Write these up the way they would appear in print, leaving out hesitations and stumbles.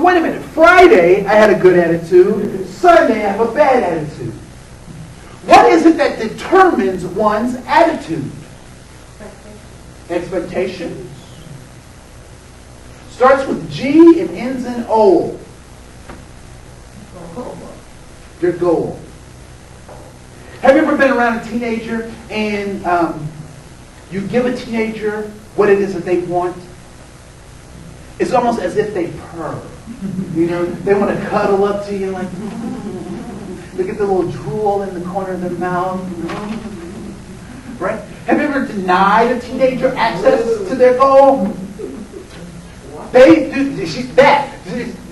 wait a minute. Friday, I had a good attitude. Sunday, I have a bad attitude. What is it that determines one's attitude? Expectations. Starts with G and ends in O. Your goal. Have you ever been around a teenager and you give a teenager what it is that they want? It's almost as if they purr. You know, they want to cuddle up to you like, look at the little drool in the corner of their mouth. Right? Have you ever denied a teenager access to their goal? They do. She's that.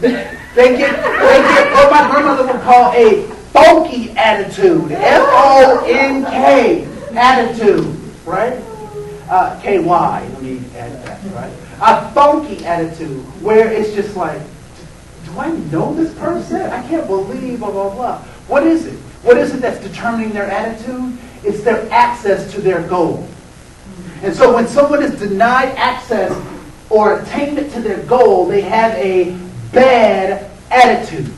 They get what my grandmother would call a funky attitude. F-O-N-K attitude. Right? K-Y. Let me add that. Right? A funky attitude where it's just like, do I know this person? I can't believe blah blah blah. What is it? What is it that's determining their attitude? It's their access to their goal. And so when someone is denied access or attainment to their goal, they have a bad attitude.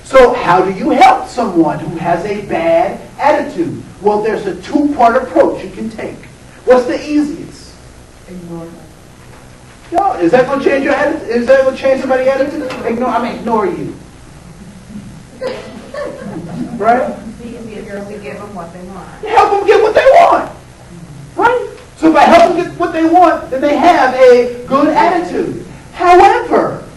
So how do you help someone who has a bad attitude? Well, there's a two-part approach you can take. What's the easiest? Ignore them. No, is that going to change your attitude? Is that going to change somebody's attitude? Ignore you. Right? To give them what they want. Help them get what they want. Right? So if I help them get what they want, then they have a good attitude. However,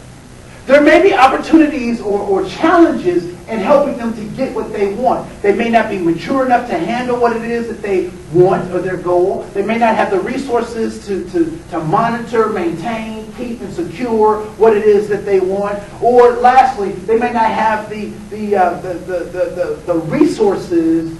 there may be opportunities or challenges in helping them to get what they want. They may not be mature enough to handle what it is that they want or their goal. They may not have the resources to monitor, maintain, keep, and secure what it is that they want. Or lastly, they may not have the resources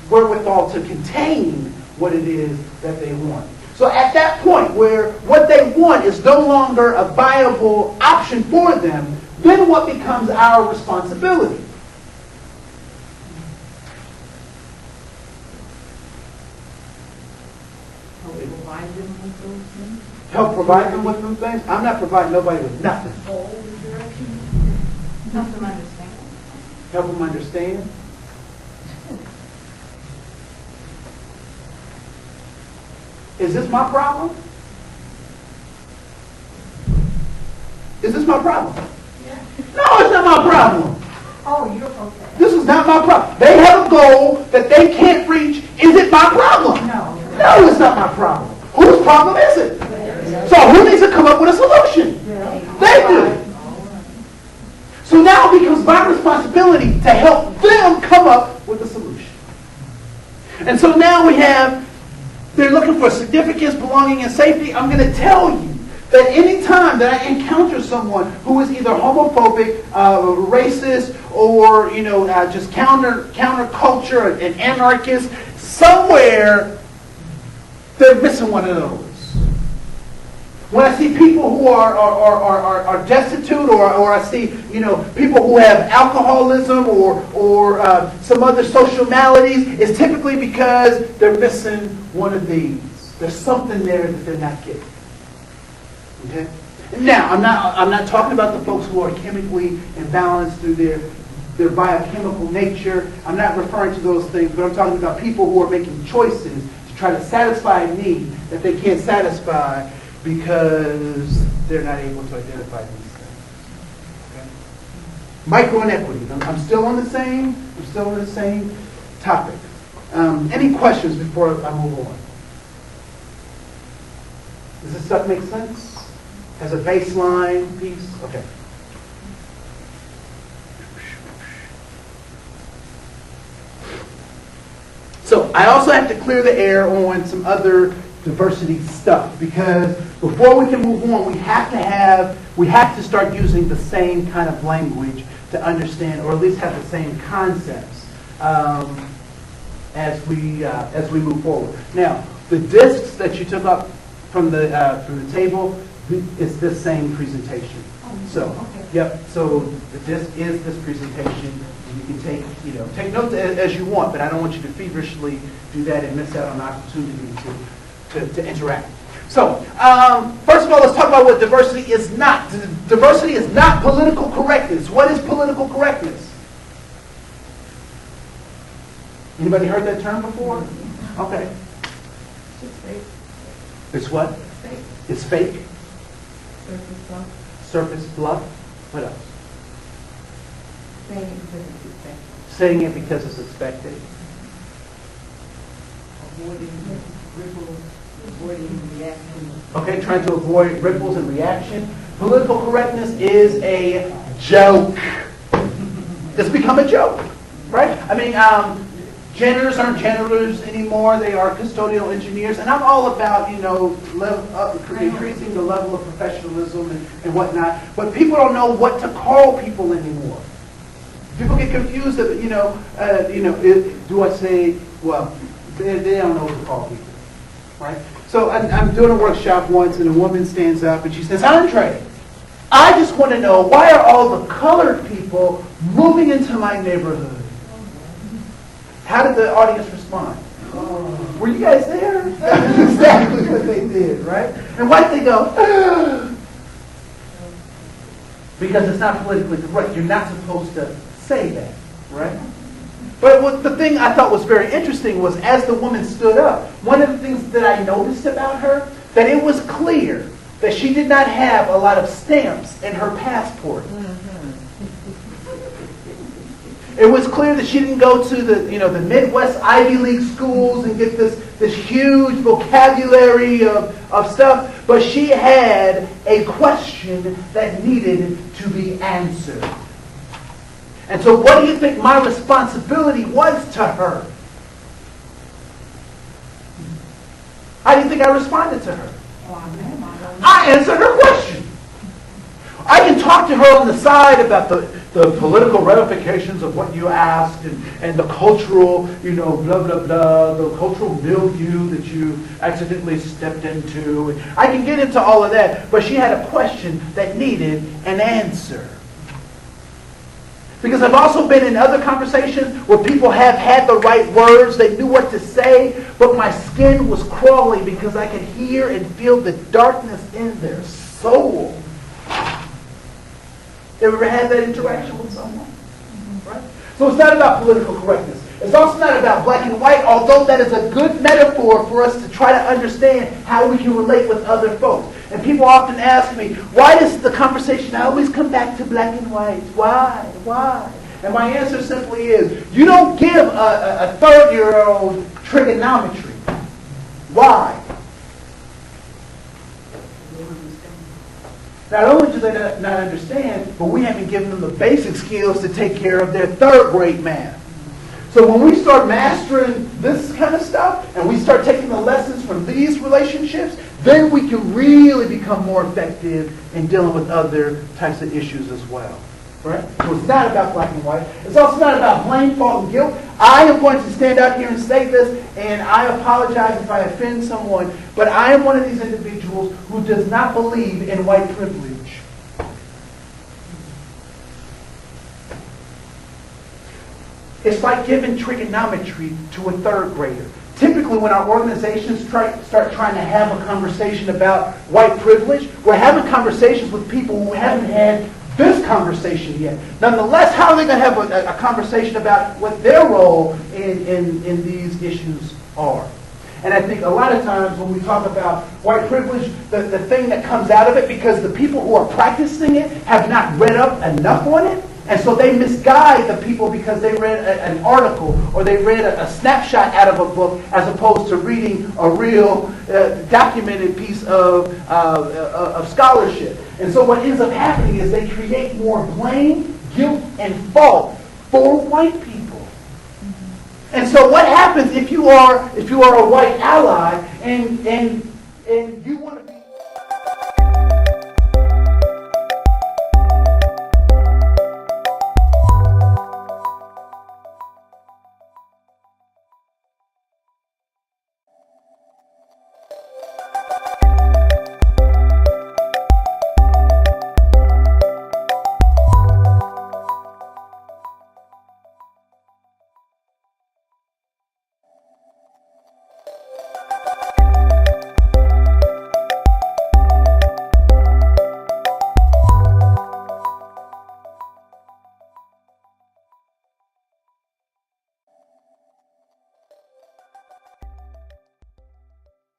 wherewithal to contain what it is that they want. So at that point where what they want is no longer a viable option for them, then what becomes our responsibility? Help provide them with those things. Help provide them with those things? I'm not providing nobody with nothing. Help them understand. Help them understand? Is this my problem? Is this my problem? Yeah. No, it's not my problem. Oh, you're okay. This is not my problem. They have a goal that they can't reach. Is it my problem? No. No, it's not my problem. Whose problem is it? So who needs to come up with a solution? They do. So now it becomes my responsibility to help them come up with a solution. And so now we have, they're looking for significance, belonging, and safety. I'm going to tell you that any time that I encounter someone who is either homophobic, racist, or just counterculture, an anarchist, somewhere they're missing one of those. When I see people who are destitute, or I see people who have alcoholism or some other social maladies, it's typically because they're missing one of these. There's something there that they're not getting. Okay. Now I'm not talking about the folks who are chemically imbalanced through their biochemical nature. I'm not referring to those things, but I'm talking about people who are making choices to try to satisfy a need that they can't satisfy because they're not able to identify these things. Okay? Micro-Inequities. I'm still on the same topic. Any questions before I move on? Does this stuff make sense? As a baseline piece? Okay. So I also have to clear the air on some other diversity stuff, because before we can move on, we have to start using the same kind of language to understand, or at least have the same concepts as we move forward. Now, the discs that you took up from the table, it's this same presentation. So, yep. So the disc is this presentation. You can take notes as you want, but I don't want you to feverishly do that and miss out on the opportunity to interact. So, first of all, let's talk about what diversity is not. Diversity is not political correctness. What is political correctness? Anybody heard that term before? Okay. It's fake. It's what? Fake. It's fake. Surface stuff. Surface bluff. What else? Saying it because it's expected. Saying it because it's expected. Avoiding ripples, avoiding reaction. Okay, trying to avoid ripples and reaction. Political correctness is a joke. It's become a joke, right? I mean, janitors aren't janitors anymore. They are custodial engineers. And I'm all about, increasing the level of professionalism and whatnot. But people don't know what to call people anymore. People get confused, do I say, well, they don't know what to call people, right? So I'm doing a workshop once, and a woman stands up, and she says, Andre, I just want to know, why are all the colored people moving into my neighborhood? How did the audience respond? Were you guys there? That's exactly what they did, right? And why did they go, because it's not politically correct. You're not supposed to say that, right? But the thing I thought was very interesting was, as the woman stood up, one of the things that I noticed about her, that it was clear that she did not have a lot of stamps in her passport. It was clear that she didn't go to the Midwest Ivy League schools and get this huge vocabulary of stuff, but she had a question that needed to be answered. And so what do you think my responsibility was to her? How do you think I responded to her? I answered her question. I can talk to her on the side about the political ramifications of what you asked and the cultural, blah, blah, blah, the cultural milieu that you accidentally stepped into. And I can get into all of that, but she had a question that needed an answer. Because I've also been in other conversations where people have had the right words, they knew what to say, but my skin was crawling because I could hear and feel the darkness in their soul. Ever had that interaction with someone? Right? So it's not about political correctness. It's also not about black and white, although that is a good metaphor for us to try to understand how we can relate with other folks. And people often ask me, why does the conversation always come back to black and white? Why? Why? And my answer simply is, you don't give a third-year-old trigonometry. Why? Not only do they not understand, but we haven't given them the basic skills to take care of their third-grade math. So when we start mastering this kind of stuff, and we start taking the lessons from these relationships, then we can really become more effective in dealing with other types of issues as well. Right? So it's not about black and white. It's also not about blame, fault, and guilt. I am going to stand out here and say this, and I apologize if I offend someone, but I am one of these individuals who does not believe in white privilege. It's like giving trigonometry to a third grader. Typically, when our organizations start trying to have a conversation about white privilege, we're having conversations with people who haven't had this conversation yet. Nonetheless, how are they going to have a conversation about what their role in these issues are? And I think a lot of times when we talk about white privilege, the thing that comes out of it, because the people who are practicing it have not read up enough on it, and so they misguide the people because they read an article or they read a snapshot out of a book as opposed to reading a real documented piece of scholarship. And so what ends up happening is they create more blame, guilt, and fault for white people. And so what happens if you are a white ally and you want to